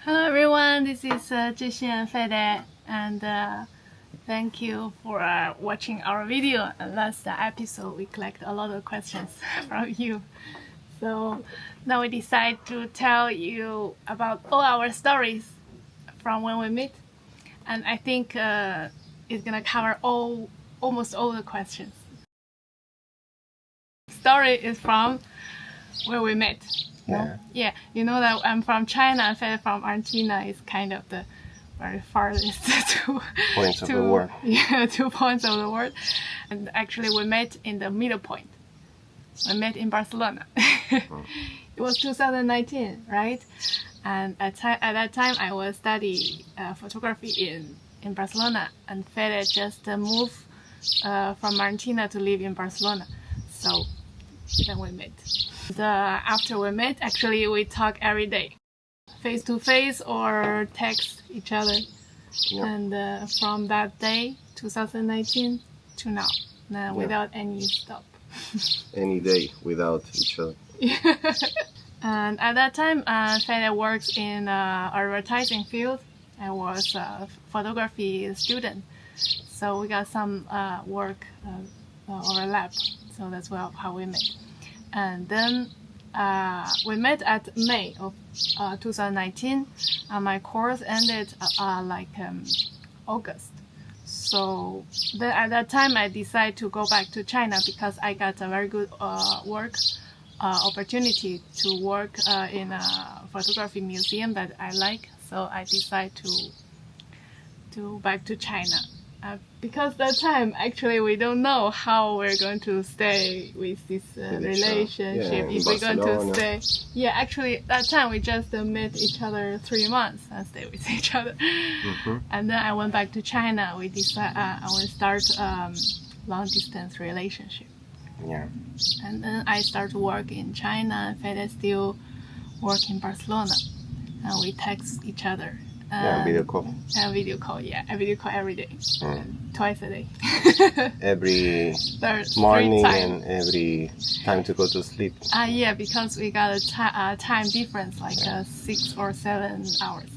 Hello everyone, this is Jiexin and Fede, and thank you for watching our video. And last episode we collect a lot of questions from you. So now we decide to tell you about all our stories from when we met, and I think it's gonna cover almost all the questions. Story is from where we met. Yeah, you know that I'm from China and Fede from Argentina is kind of the very farthest two points of the world. Yeah, 2 points of the world. And actually we met in the middle point. We met in Barcelona. It was 2019, right? And at that time I was studying photography in Barcelona, and Fede just moved from Argentina to live in Barcelona. So then we met. After we met, actually we talk every day, face to face or text each other. Yeah. And from that day, 2019 to now, without any stop. Any day without each other. And at that time, Fede works in advertising field. I was a photography student, so we got some work overlap. So that's how we met. And then we met at May of 2019, and my course ended August. So then at that time I decided to go back to China because I got a very good work opportunity to work in a photography museum that I like. So I decided to back to China. Because that time, actually, we don't know how we're going to stay with this relationship. If we're going to stay. Yeah, actually, that time we just met each other 3 months and stay with each other. Mm-hmm. And then I went back to China. We decided I will start long distance relationship. Yeah. And then I start to work in China. Fede still work in Barcelona, and we text each other. Video call. Video call, yeah. I video call every day. Twice a day. Every morning and every time to go to sleep. Yeah, because we got a time difference, like 6 or 7 hours.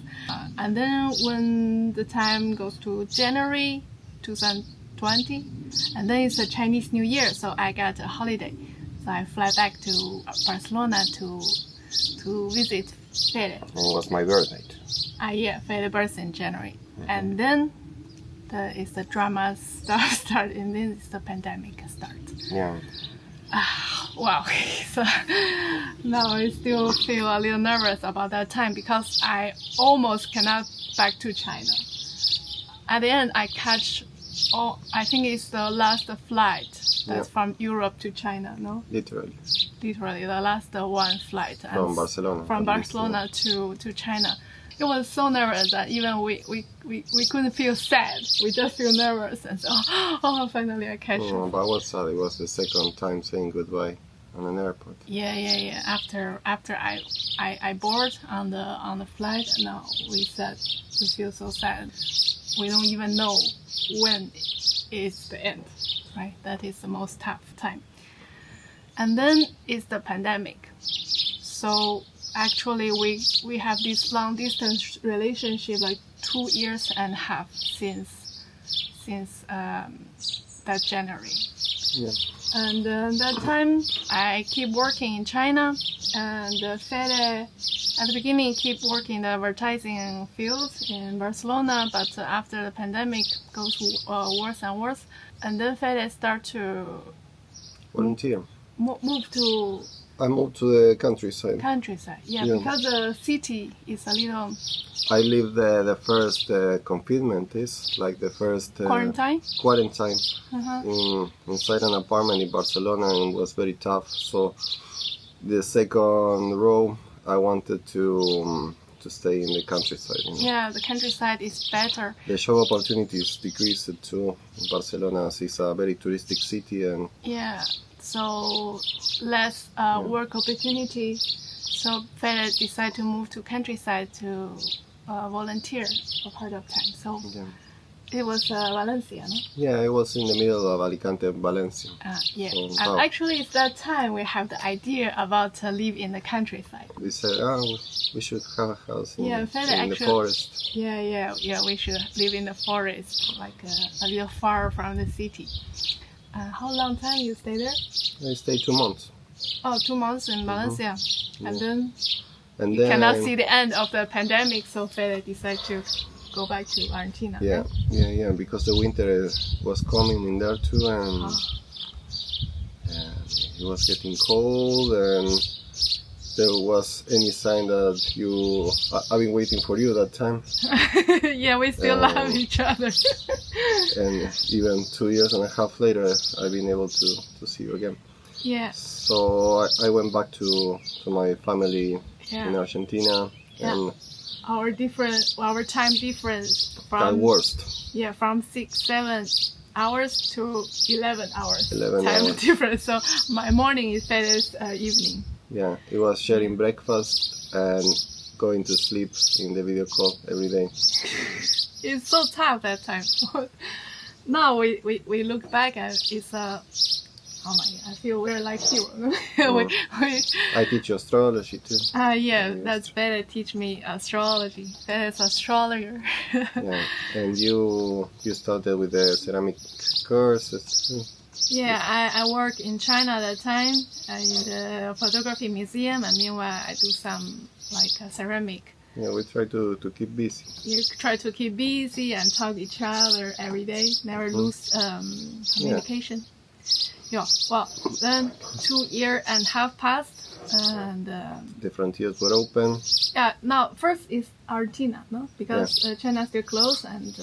And then when the time goes to January 2020, and then it's a Chinese New Year, so I got a holiday. So I fly back to Barcelona to visit Fede. It was my birthday. Yeah, Fede birthday in January. Mm-hmm. And then the drama start, and then it's the pandemic start. Yeah. Wow. So now I still feel a little nervous about that time because I almost cannot back to China. At the end, I catch, I think it's the last flight that's from Europe to China, no? Literally, the last one flight. From Barcelona. From Barcelona to China. It was so nervous that even we couldn't feel sad. We just feel nervous and so, finally I catch it. But I was sad. It was the second time saying goodbye on an airport. Yeah. After I board on the flight, now we said we feel so sad. We don't even know when is the end, right? That is the most tough time. And then it's the pandemic. So actually, we have this long distance relationship, like 2.5 years since that January. Yeah. And that time I keep working in China, and Fede at the beginning keep working in the advertising field in Barcelona, but after the pandemic goes worse and worse, and then Fede start to volunteer. Move to. I moved to the countryside. Yeah, because the city is a little... I lived the first confinement, is like the first... Quarantine? Inside an apartment in Barcelona, and it was very tough. So the second row, I wanted to stay in the countryside. You know? Yeah, the countryside is better. The job opportunities decreased too. Barcelona is a very touristic city, and... Yeah. So less work opportunity. So Fede decided to move to countryside to volunteer for part of time. So It was Valencia, no? Yeah, it was in the middle of Alicante and Valencia. Yeah. So, And actually, it's that time we have the idea about live in the countryside. we said, we should have a house in, Fede in the actually- forest. Yeah. We should live in the forest, like a little far from the city. How long time you stay there? I stayed 2 months. Oh, 2 months in Valencia. And then And you then cannot see the end of the pandemic, so Fede decided to go back to Argentina. Yeah, right? yeah, because the winter was coming in there too, and it was getting cold, and there was any sign that I've been waiting for you that time, Yeah, we still love each other. and even 2 years and a half later, I've been able to see you again. Yeah. So I went back to my family Yeah. in Argentina, and Our time difference got from worst. from 6-7 hours to 11 hours 11 time hours. difference. So my morning is Fede's evening. Yeah, it was sharing breakfast and going to sleep in the video call every day. It's so tough that time. Now we look back and it's oh my god, I feel we're like heroes. I teach you astrology too. That's Fede teach me astrology. Fede's astrologer. Yeah, and you started with the ceramic courses. Yeah, I work in China at that time in the photography museum, and meanwhile I do some like ceramic. Yeah, we try to keep busy. You try to keep busy and talk to each other every day, never lose communication. Yeah. Well, then 2 years and a half passed, and The frontiers were open. now first is Argentina, no, because China still closed and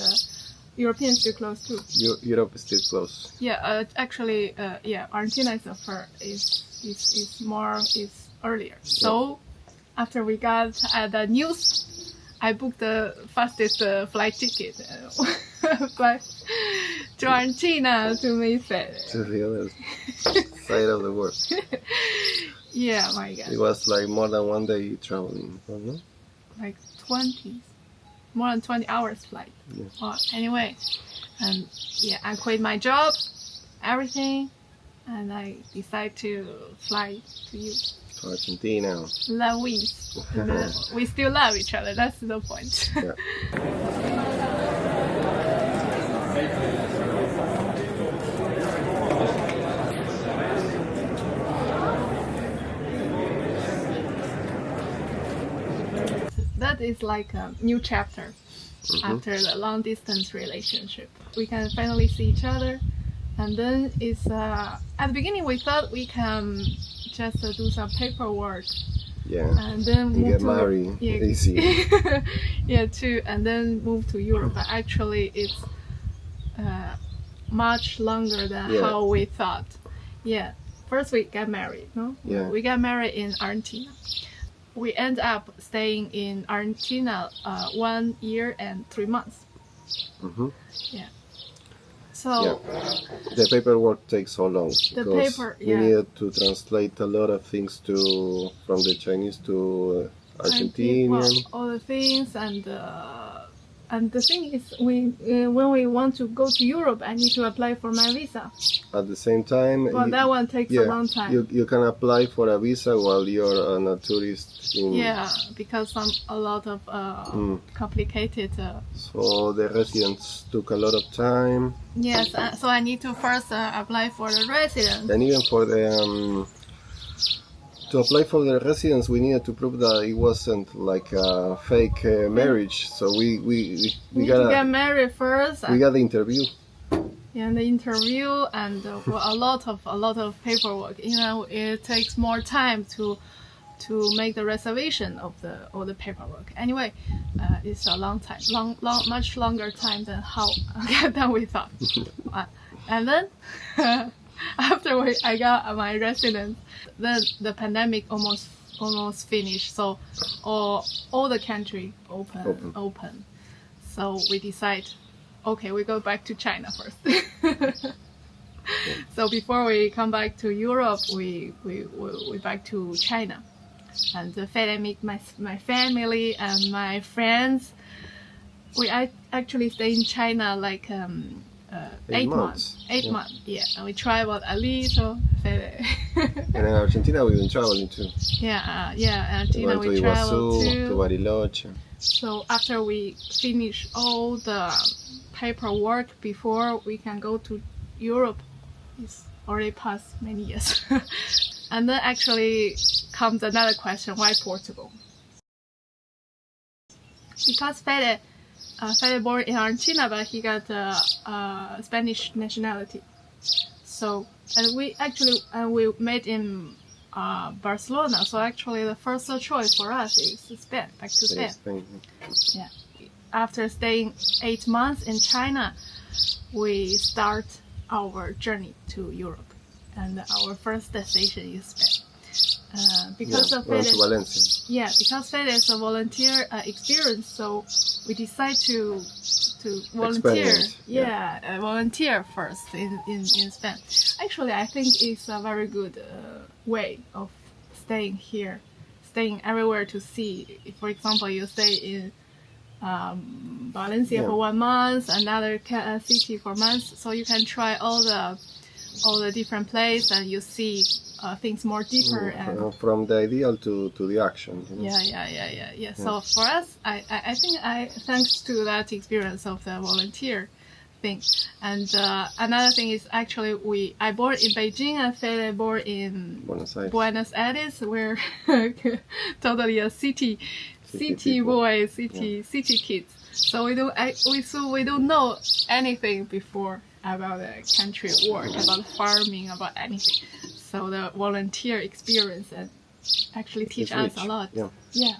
Europeans still closed too. Europe is still closed. Yeah, actually, Argentina is earlier. So after we got the news, I booked the fastest flight ticket to Argentina to meet Fede. To the other side of the world. Yeah, my God, It was like more than 1 day traveling. No? like more than 20 hours flight. Yeah. Well, anyway, and I quit my job, everything, and I decided to fly to you. To Argentina. Luis. We still love each other. That's the point. Yeah. That is like a new chapter after the long distance relationship. We can finally see each other, and then it's at the beginning we thought we can just do some paperwork. Yeah. And then move get to married easy. and then move to Europe. But actually, it's much longer than how we thought. Yeah, first we got married, no? Yeah. We got married in Argentina. We end up staying in Argentina 1 year and 3 months. Mm-hmm. Yeah. So the paperwork takes so long because we needed to translate a lot of things from the Chinese to Argentinian. All the things and the thing is, when we want to go to Europe, I need to apply for my visa. At the same time, Well, that one takes a long time. You can apply for a visa while you're a tourist. Because a lot of complicated. So the residence took a lot of time. Yes, so I need to first apply for the residence. And even for the to apply for the residence, we needed to prove that it wasn't like a fake marriage. So we got to get married first. We got the interview. Yeah, the interview and a lot of paperwork. It takes more time to make the reservation of all the paperwork. Anyway, it's a long time, much longer time than we thought. And then after I got my residence, then the pandemic almost finished. So all the country open. So we decide, okay, we go back to China first. So before we come back to Europe, we back to China. And Fede meet my family and my friends. we actually stay in China like 8 months. 8 Yeah. months, yeah. And we traveled a little. And in Argentina we've been traveling too. Yeah, We Argentina went to we traveled Iguazu, to too. Bariloche. So after we finish all the paperwork before we can go to Europe, it's already passed many years. And then actually comes another question: why Portugal? Because Fede born in Argentina, but he got Spanish nationality. So and we met in Barcelona. So actually, the first choice for us is Spain. Back to Spain. Yeah. After staying 8 months in China, we start our journey to Europe, and our first destination is Spain. Because of Fede, because Fede is a volunteer experience, so we decide to volunteer. Volunteer first in Spain. Actually, I think it's a very good way of staying here, staying everywhere to see. If, for example, you stay in Valencia for 1 month, another city for months, so you can try all the different places, and you see things more deeper. And from the ideal to the action. You know? Yeah. So for us, I think thanks to that experience of the volunteer thing, and another thing is actually I born in Beijing and Fede born in Buenos Aires. We're totally a city boys, city kids. So we don't know anything before about the country work, about farming, about anything. So the volunteer experience actually teach us a lot. Yeah.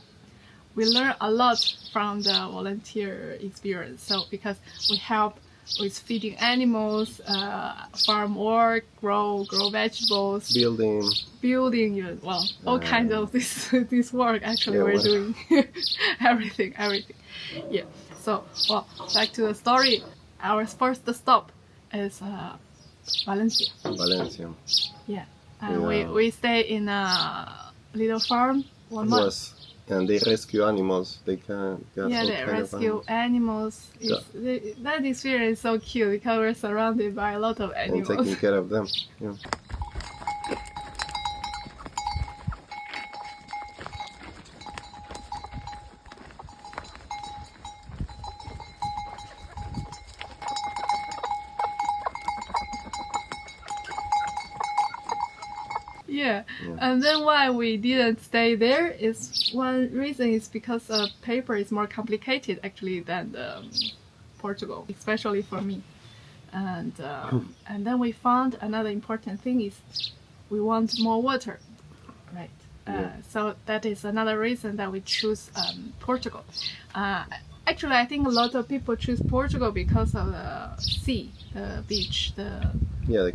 We learn a lot from the volunteer experience. So because we help with feeding animals, farm work, grow vegetables, building, all kinds of this work. Actually, we're doing everything. Yeah. So, back to the story. Our first stop is Valencia. Yeah. And we stay in a little farm 1 month. Yes. And they rescue animals. They rescue animals. That experience is so cute because we're surrounded by a lot of animals. And taking care of them. Yeah. Yeah, and then why we didn't stay there is one reason is because paper is more complicated actually than Portugal, especially for me. And then we found another important thing is we want more water, right? So that is another reason that we choose Portugal. Actually, I think a lot of people choose Portugal because of the sea, the beach, the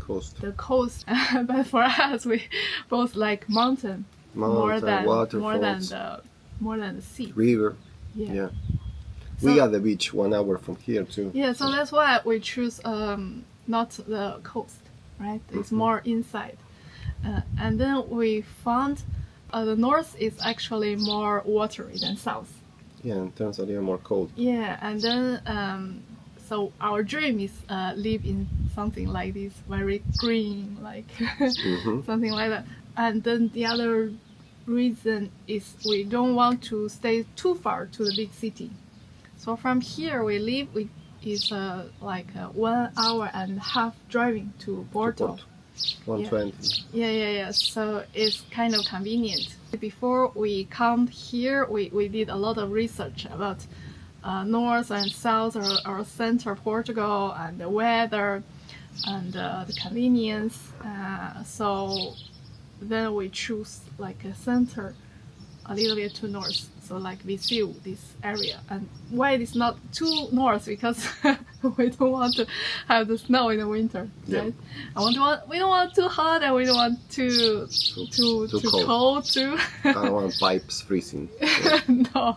coast. The coast, but for us, we both like mountain more than the sea. River. Yeah. So, we got the beach 1 hour from here too. Yeah, so that's why we choose not the coast, right? It's more inside. And then we found the north is actually more watery than south. Yeah, in terms of more cold. Yeah, and then so our dream is live in something like this, very green, like something like that. And then the other reason is we don't want to stay too far to the big city. So from here we live, is like 1 hour and a half driving to Porto. 120. Yeah. So it's kind of convenient. Before we come here, we did a lot of research about north and south or center Portugal and the weather and the convenience. So then we choose like a center a little bit to north. So like Viseu, this area. And why it is not too north? Because we don't want to have the snow in the winter, right? We don't want too hot, and we don't want too cold too. I don't want pipes freezing. No.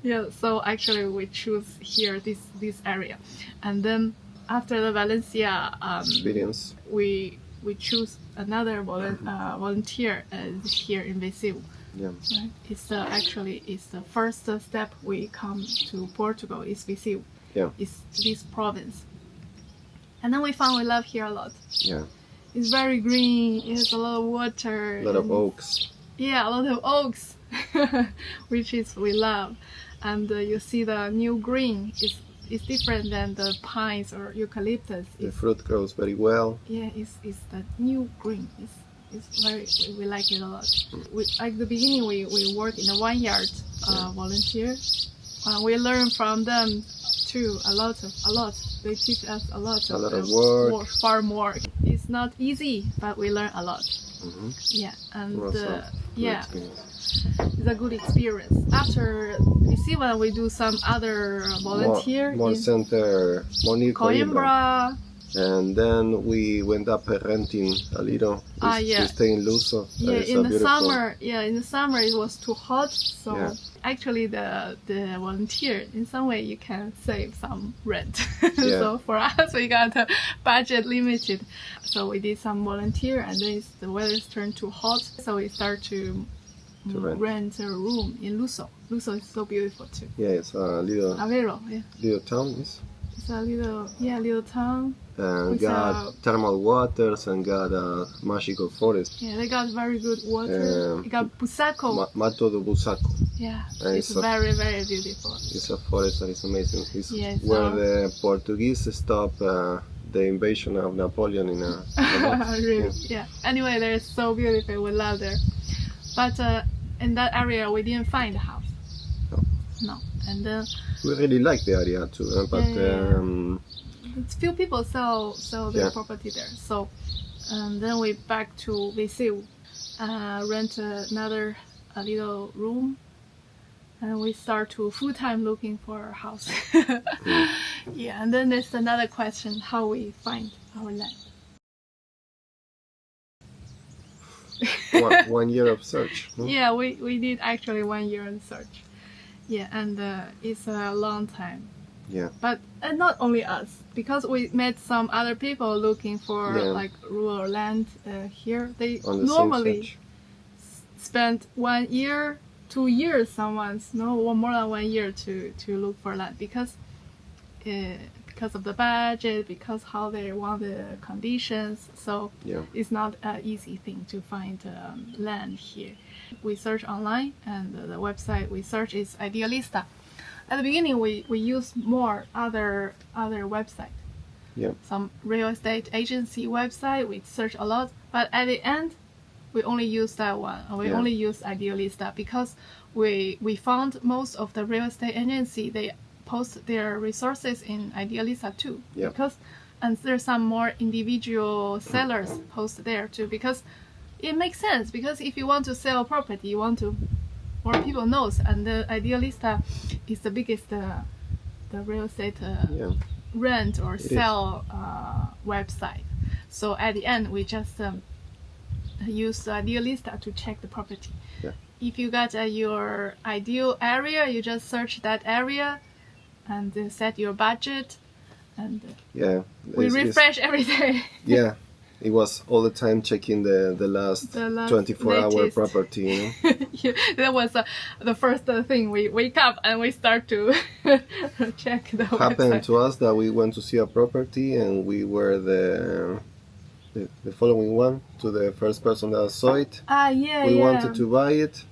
Yeah. So actually, we choose here this area, and then after the Valencia experience, we choose another volunteer here in Viseu. Yeah. Right? It's actually it's the first step we come to Portugal is visit. Yeah. Is this province, and then we found we love here a lot. Yeah. It's very green. It has a lot of water. A lot of oaks. Yeah, a lot of oaks, which is we love, and you see the new green is different than the pines or eucalyptus. The fruit grows very well. Yeah, it's the new green. It's very we like it a lot. We at the beginning we work in a vineyard volunteer. We learn from them too a lot. They teach us a lot. A lot of work. Far more. It's not easy, but we learn a lot. Mm-hmm. Yeah, and yeah, it's a good experience. After we see when we do some other volunteer more in center, more near Coimbra. And then we went up renting a little. We stay in Luso. Yeah, in the summer. Yeah, in the summer it was too hot, so actually the volunteer in some way you can save some rent. So for us we got a budget limited, so we did some volunteer, and then the weather's turned too hot, so we start to rent a room in Luso. Luso is so beautiful too. Yeah, it's a little Aveiro, little town. It's a little town. And got thermal waters and got a magical forest. Yeah, they got very good water. They got Busaco. Mato do Busaco. Yeah, it's very, very beautiful. It's a forest that is amazing. It's where the Portuguese stopped the invasion of Napoleon in a really? Yeah. Anyway, they're so beautiful. We love there. But in that area, we didn't find a house. No. And we really like the area too, but. Few people sell their property there, so then we back to Viseu, rent another little room, and we start to full-time looking for a house. Yeah, and then there's another question: how we find our land. 1 year of search. No? Yeah, we did actually 1 year in search. Yeah, and it's a long time. Yeah. But not only us, because we met some other people looking for like rural land here. They normally spend 1 year, 2 years, someone's more than 1 year to look for land because of the budget, because how they want the conditions. So it's not an easy thing to find land here. We search online, and the website we search is Idealista. At the beginning, we used more other website. Yeah. Some real estate agency website. We search a lot, but at the end, we only use that one. We only use Idealista because we found most of the real estate agency they post their resources in Idealista too. Yeah. And there's some more individual sellers post there too, because it makes sense. Because if you want to sell a property, you want to more people knows, and the Idealista is the biggest the real estate rent or sell website. So at the end, we just use the Idealista to check the property. Yeah. If you got your ideal area, you just search that area and set your budget, and we refresh every day. Yeah. It was all the time checking the last 24-hour property. You know? That was the first thing. We wake up and we start to check the website. Happened to us that we went to see a property and we were the following one to the first person that saw it. We wanted to buy it.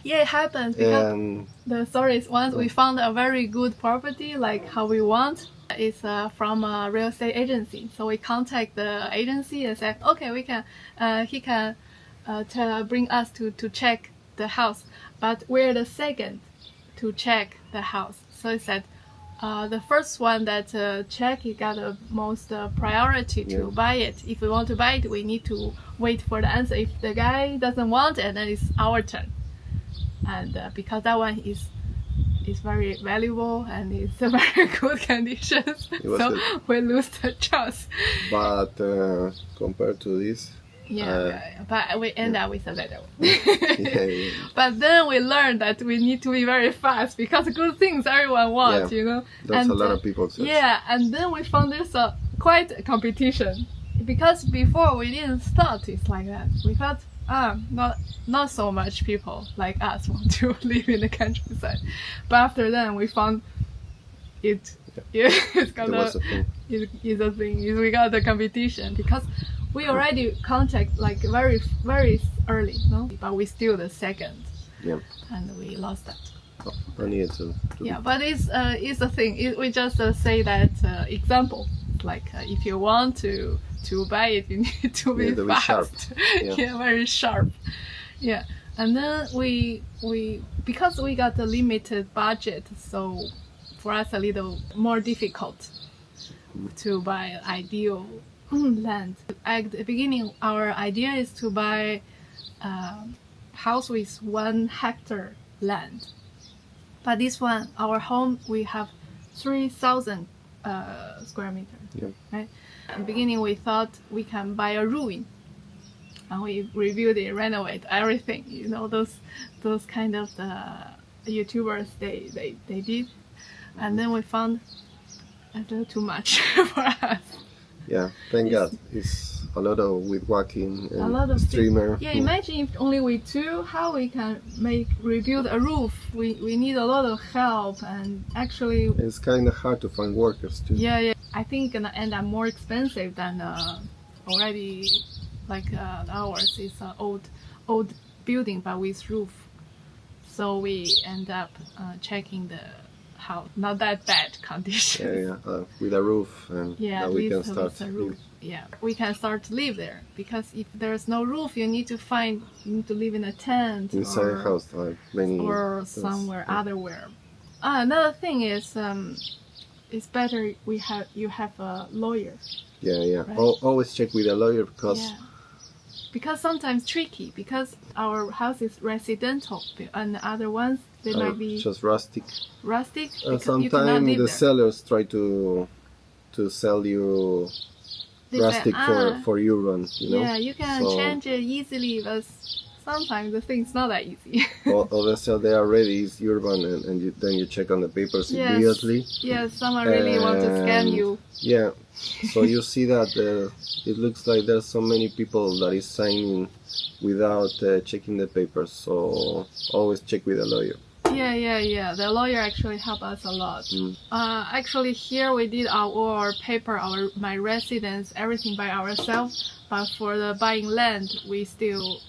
Yeah, it happens because the story is once we found a very good property, like how we want. It's from a real estate agency, so we contact the agency and say, okay, we can, he can bring us to check the house, but we're the second to check the house. So he said, the first one that check, he got the most priority to buy it. If we want to buy it, we need to wait for the answer. If the guy doesn't want it, then it's our turn. And because that one is very valuable and it's a very good conditions, so good. We lose the chance. But compared to this, but we end up with a better one. But then we learned that we need to be very fast because good things everyone wants, you know. That's a lot of people search. Yeah, and then we found there's quite a competition because before we didn't thought it's like that. We thought not so much people like us want to live in the countryside. But after then, we found it. Yeah, it's a thing. We got the competition because we already contact like very early, no? But we still the second. Yeah. And we lost that. Oh, I need to. Yeah, but it's a thing. We just say that example. Like if you want to buy it, you need to be fast. Sharp. Yeah, very sharp. Yeah, and then we because we got a limited budget, so for us a little more difficult to buy ideal land. At the beginning, our idea is to buy a house with 1 hectare land. But this one, our home, we have 3,000 square meters. Yeah. Right. At the beginning, we thought we can buy a ruin, and we rebuild it, renovate everything. You know those kind of YouTubers they did, and then we found a little too much for us. Yeah, thank God. It's a lot of woodworking and a lot of streamer. Yeah, imagine if only we two, how we can rebuild a roof. We need a lot of help, and actually it's kind of hard to find workers too. Yeah. I think it's gonna end up more expensive than already like ours is an old building but with roof. So we end up checking the house, not that bad condition. Yeah, with a roof, and we can start. Yeah, we can start to live there, because if there's no roof, you need to live in a tent inside a house, or somewhere otherwhere. Another thing is it's better you have a lawyer. Yeah. Right? Always check with a lawyer because sometimes tricky, because our house is residential and the other ones they might be just rustic. Sometimes the sellers try to sell you rustic for urban, you know. Yeah, you can change it easily, but sometimes the thing's not that easy. or they sell they are ready, it's urban, and then you check on the papers immediately. Yes, someone really want to scam you. Yeah, so you see that it looks like there's so many people that is signing without checking the papers, so always check with a lawyer. Yeah. The lawyer actually helped us a lot. Actually, here we did all our paper, my residence, everything by ourselves. But for the buying land, we still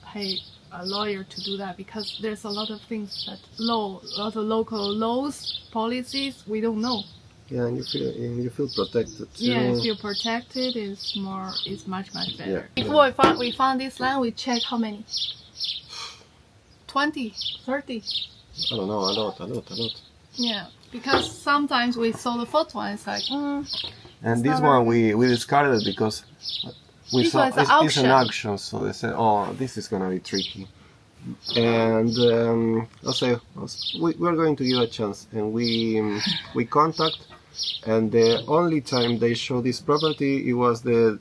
pay a lawyer to do that, because there's a lot of things that a lot of local laws, policies we don't know. Yeah, and you feel protected too. Yeah, you feel protected. It's much better. Yeah. Before we found this land, we checked how many. 20, 30. I don't know, a lot. Yeah, because sometimes we saw the photo and it's like, and this one we discarded because we saw it's an auction, so they said, oh, this is gonna be tricky. And I'll say we're going to give a chance, and we contact, and the only time they show this property, it was the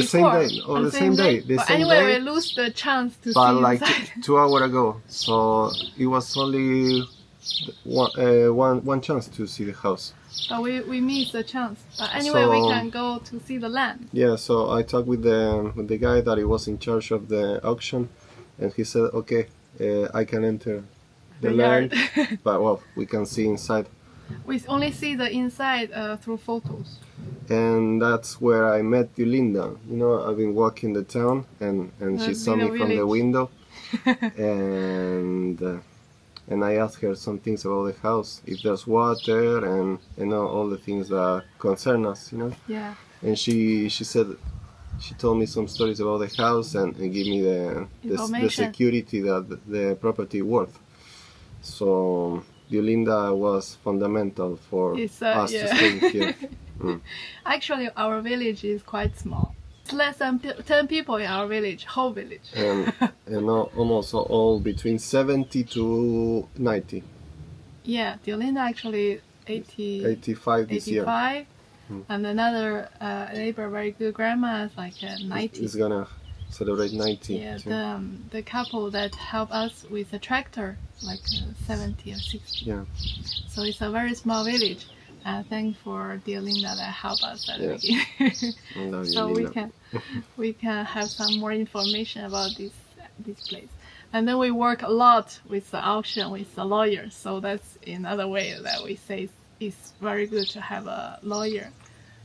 same day, or the same day. But anyway, we lose the chance to see like inside. 2 hours ago, so it was only one chance to see the house. But we missed the chance. But anyway, we can go to see the land. Yeah, so I talked with the guy that he was in charge of the auction, and he said, okay, I can enter the land, but we can see inside. We only see the inside through photos. And that's where I met Yolinda. You know, I've been walking the town, and she saw me from the window, and I asked her some things about the house, if there's water, and all the things that concern us, you know. Yeah. And she said, she told me some stories about the house and gave me the security that the property worth. So Yolinda was fundamental for us to stay here. Actually, our village is quite small. It's less than 10 people in our village, whole village. and almost all between 70 to 90. Yeah, Yolinda actually 85 this year. And another neighbor, very good grandma, is like 90. Is gonna celebrate 90. Yeah, the couple that help us with the tractor, like 70 or 60. Yeah. So it's a very small village. Thank for dear Linda that helped us at the beginning. So we can have some more information about this place. And then we work a lot with the auction, with the lawyer. So that's another way that we say it's very good to have a lawyer.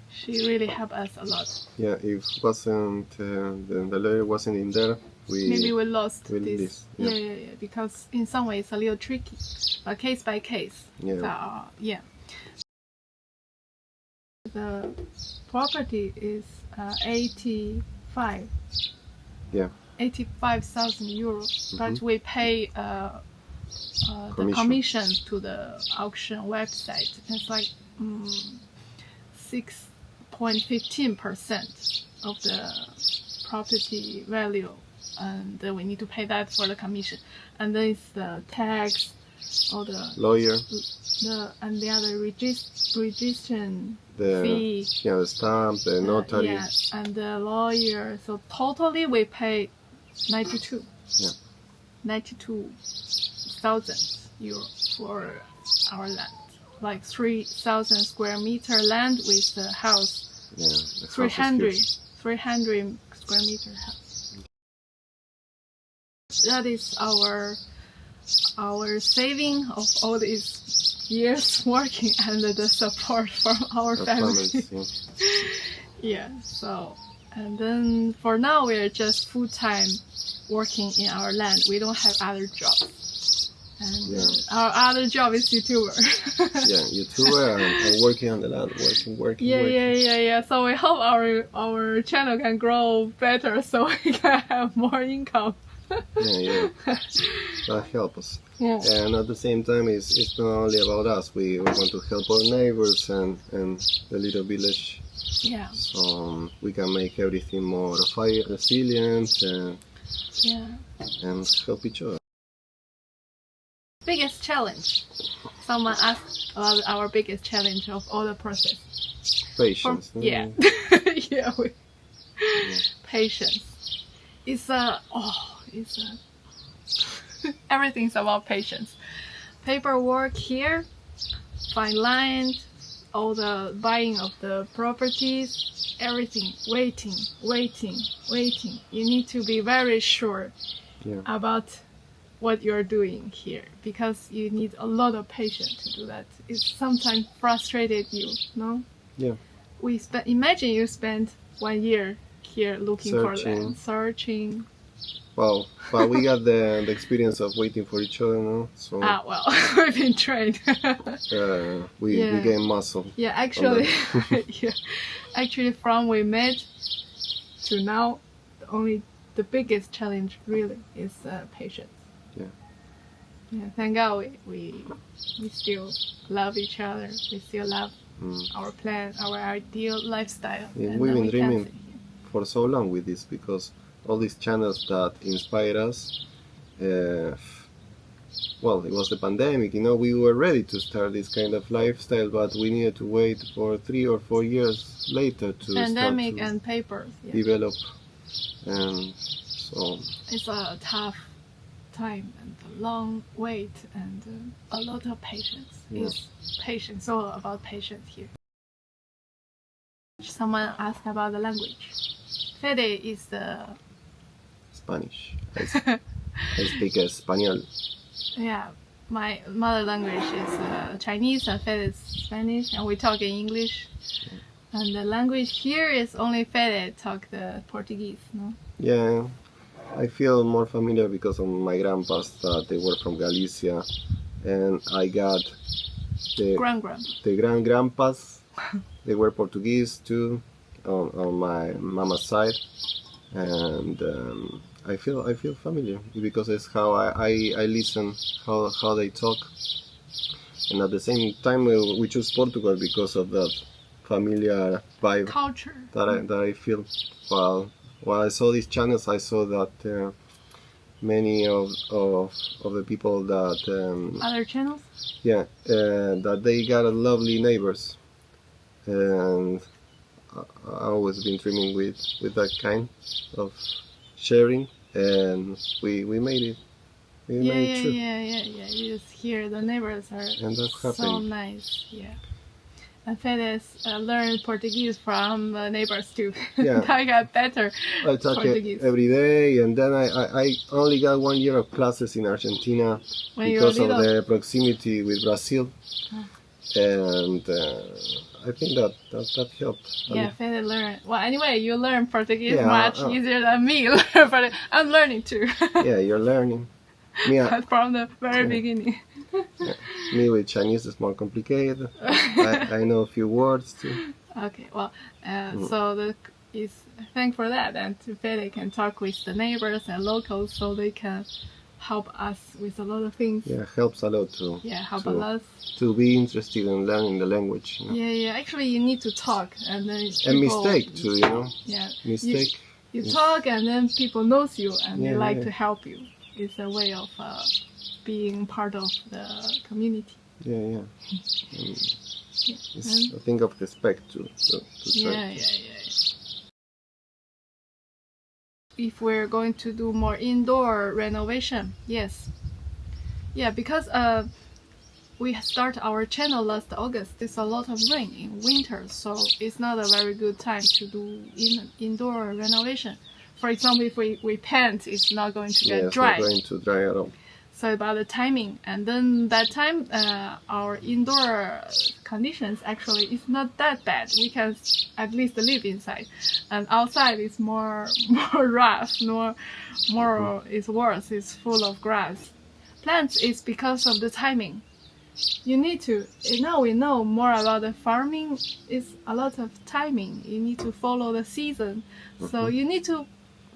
She really helped us a lot. Yeah, if wasn't the lawyer wasn't in there, maybe we lost this. Yeah. Yeah. Because in some ways it's a little tricky, but case by case. Yeah. Yeah. The property is 85. Yeah. 85,000 euros, but we pay the commission to the auction website. It's like 6.15% of the property value, and we need to pay that for the commission. And then it's the tax, or the lawyer, and the other registration fee. Yeah, the stamp, the notary. Yeah, and the lawyer. So totally we pay 92. Yeah. 92,000 euros for our land. Like 3,000 square meter land with the house. Yeah, the 300 square meter house. That is our saving of all these years working and the support from our family. Families, Yeah. So, and then for now we're just full-time working in our land. We don't have other jobs. And our other job is YouTuber. Yeah, YouTuber and working on the land, working. Yeah. So we hope our channel can grow better so we can have more income. Yeah. That helps us. Yeah. And at the same time, it's not only about us. We want to help our neighbors and the little village. Yeah. So we can make everything more fire resilient and help each other. Biggest challenge. Someone asked about our biggest challenge of all the process. Patience. Yeah. Patience. Everything's about patience. Paperwork here, find land, all the buying of the properties, everything, waiting. You need to be very sure about what you're doing here, because you need a lot of patience to do that. It sometimes frustrated you, no? Yeah. Imagine you spent 1 year here looking for land, searching. Well, but we got the experience of waiting for each other, no? So we've been trained. We gain muscle. Yeah, actually, actually, from we met to now, the biggest challenge really is patience. Yeah. Thank God we still love each other. We still love our plan, our ideal lifestyle. Yeah, we've been dreaming for so long with this, because all these channels that inspire us, well, it was the pandemic, we were ready to start this kind of lifestyle, but we needed to wait for 3 or 4 years later to pandemic and papers develop. And so it's a tough time and a long wait and a lot of patience. It's patience, all about patience here. Someone asked about the language. Fede is the Spanish. I speak Espanol. Yeah, my mother language is Chinese and Fede is Spanish, and we talk in English. And the language here is only Fede talk the Portuguese, no? Yeah, I feel more familiar because of my grandpas that they were from Galicia, and I got the grandpas. They were Portuguese too, on my mama's side, and I feel familiar because it's how I listen how they talk, and at the same time we choose Portugal because of that familiar vibe, culture that I feel. While I saw these channels, I saw that many of the people that other channels, that they got lovely neighbors, and I always been dreaming with that kind of sharing, and we made it. We made it true. Yeah. You just hear the neighbors are and that's so nice. Yeah. And Fede learned Portuguese from neighbors too. Yeah. I got better I talk Portuguese. every day, and then I only got 1 year of classes in Argentina because of the proximity with Brazil, and I think that helped. Yeah, Fede learned. Well, anyway, you learn Portuguese Yeah, much easier than me. But I'm learning too. Yeah, you're learning. Me, From the very beginning. Yeah. Me with Chinese is more complicated. I know a few words too. Okay, well, so thank for that, and Fede can talk with the neighbors and locals, so they can help us with a lot of things. Yeah, helps a lot too. Yeah, help us to be interested in learning the language. You know? Yeah. Actually, you need to talk, and then and mistake too. You know. Yeah. Mistake. You talk, and then people knows you, and they like yeah. to help you. It's a way of being part of the community. Yeah. It's a thing of respect to Yeah. If we're going to do more indoor renovation, yes. Yeah, because we start our channel last August. There's a lot of rain in winter, so it's not a very good time to do indoor renovation. For example, if we paint, it's not going to get dry. It's not going to dry at all. So about the timing, and then that time our indoor conditions actually is not that bad. We can at least live inside, and outside is more rough, more is worse. It's full of grass. Plants is because of the timing. You need to we know more about the farming. It's a lot of timing. You need to follow the season, so you need to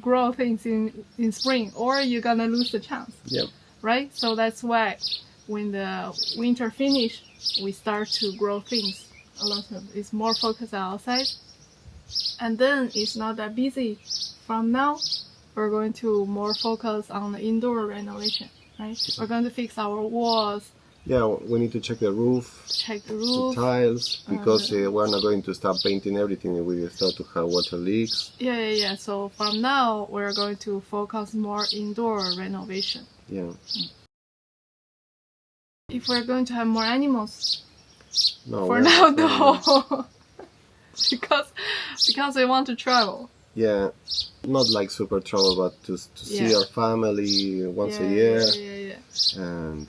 grow things in spring, or you're gonna lose the chance. Yep. Right? So that's why when the winter finish, we start to grow things. It's more focused outside. And then it's not that busy. From now, we're going to more focus on the indoor renovation, right? We're going to fix our walls. Yeah, we need to check the roof. The tiles, because we're not going to start painting everything. We will start to have water leaks. Yeah. So from now, we're going to focus more indoor renovation. Yeah. If we're going to have more animals, no. because we want to travel. Yeah, not like super travel, but to see our family once a year. Yeah. And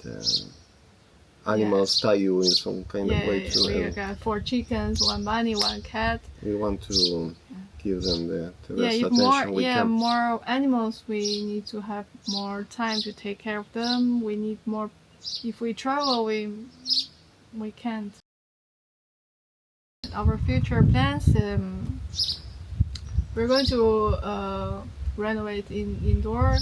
animals tie you in some kind of way too. We got 4 chickens, 1 bunny, 1 cat. We want to give them the best attention we can. More animals, we need to have more time to take care of them. We need more. If we travel, we can't. Our future plans, we're going to renovate indoor,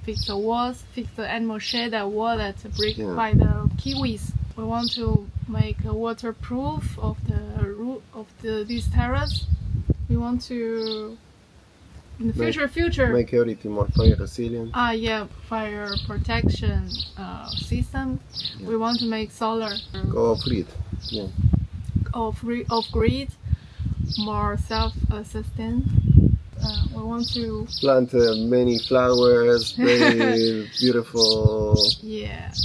fix the walls, fix the animal shed, that wall that's bricked by the kiwis. We want to make a waterproof of the roof of this terrace. We want to, in the future, make everything more fire resilient. Fire protection system. Yeah. We want to make solar. Go off grid. Yeah. Off grid, more self-sustained. We want to plant many flowers, very beautiful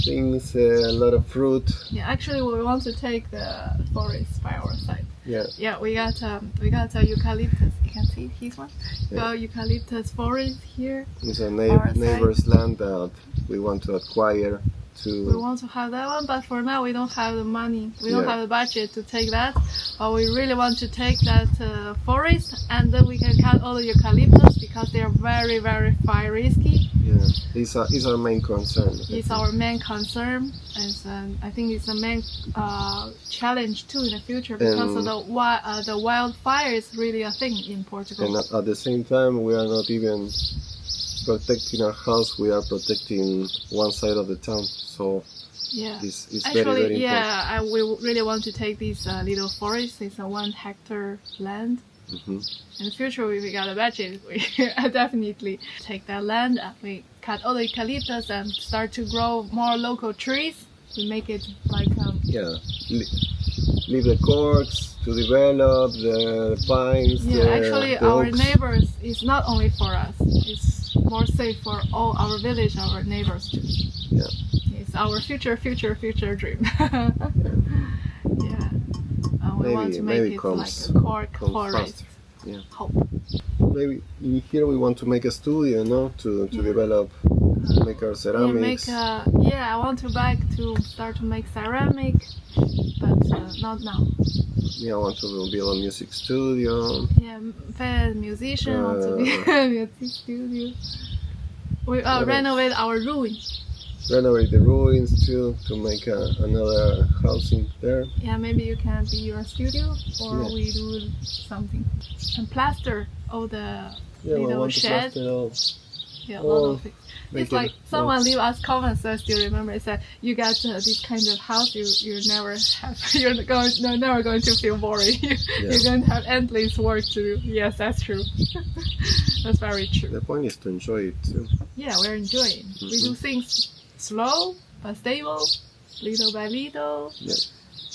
things, a lot of fruit. Yeah, actually, we want to take the forest by our side. Yeah, we got a eucalyptus. You can see this one. Eucalyptus forest here. It's a neighbor's land that we want to acquire. We want to have that one, but for now we don't have the money. We don't have the budget to take that. But we really want to take that forest, and then we can cut all the eucalyptus because they are very, very fire risky. Yeah, it's our main concern. It's our main concern, and I think it's the main challenge too in the future because of the wildfire is really a thing in Portugal. And at the same time, we are not even protecting our house, we are protecting one side of the town, so it's actually, very, very important. We really want to take this little forest. It's a 1 hectare land. In the future, if we got a budget, we definitely take that land. We cut all the eucalyptus and start to grow more local trees to make it like leave the corks to develop the pines. Actually, the our oaks. neighbors is not only for us. It's more safe for all our village, our neighbors too. Yeah. It's our future dream. we want to make it comes, like a core fast. race. Yeah. Hope. Maybe in here we want to make a studio, no? To develop, make our ceramics. Yeah, I want to start to make ceramic, but not now. Yeah, I want to build a music studio. Yeah, Fede musician want to be a music studio. We renovate our ruins. Renovate the ruins too, to make another housing there. Yeah, maybe you can be your studio, or we do something. And plaster all the little shed. Yeah, a lot of things. It's like someone leave us comments. I still remember. It said you got this kind of house. You never have. You're never going to feel boring. You're going to have endless work to do. Yes, that's true. That's very true. The point is to enjoy it too. Yeah, we're enjoying. Mm-hmm. We do things slow but stable, little by little.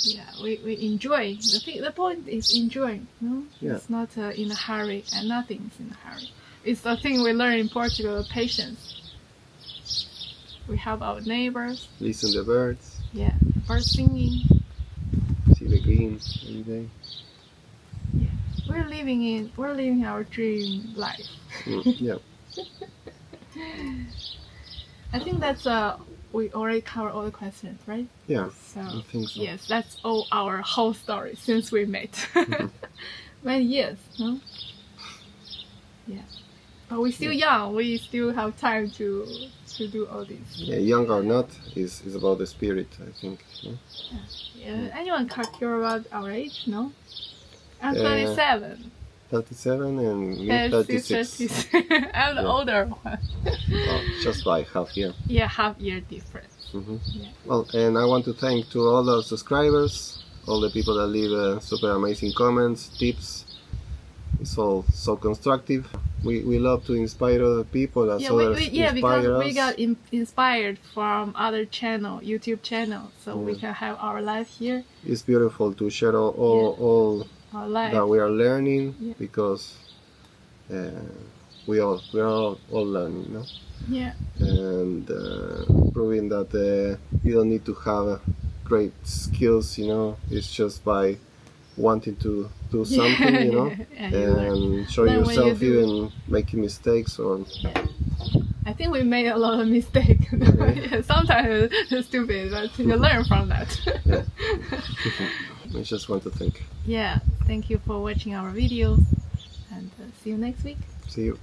Yeah, we enjoy. The point is enjoying. No, it's not in a hurry, and nothing's in a hurry. It's the thing we learn in Portugal: patience. We help our neighbors. Listen to the birds. Yeah, birds singing. See the green every day. Yeah, we're living our dream life. Yeah. I think that's we already covered all the questions, right? Yeah. So I think so. Yes, that's all our whole story since we met. Many years, no? Yeah. But we're still young. We still have time to do all this. Yeah, young or not is about the spirit, I think. Yeah. Anyone care about our age? No. I'm 37. 37 and me 36. I'm the older one. Well, just by half year. Yeah, half year difference. Mm-hmm. Yeah. Well, and I want to thank to all our subscribers, all the people that leave super amazing comments, tips. It's all so constructive. We love to inspire other people as others because us. We got inspired from other YouTube channels, so we can have our life here. It's beautiful to share all that we are learning because we are all learning, no? Yeah. And proving that you don't need to have great skills, it's just by wanting to do something, and show yourself even making mistakes or. Yeah. I think we made a lot of mistakes. Sometimes it's stupid, but you learn from that. Yeah. I just want to thank. Yeah, thank you for watching our videos, and see you next week. See you.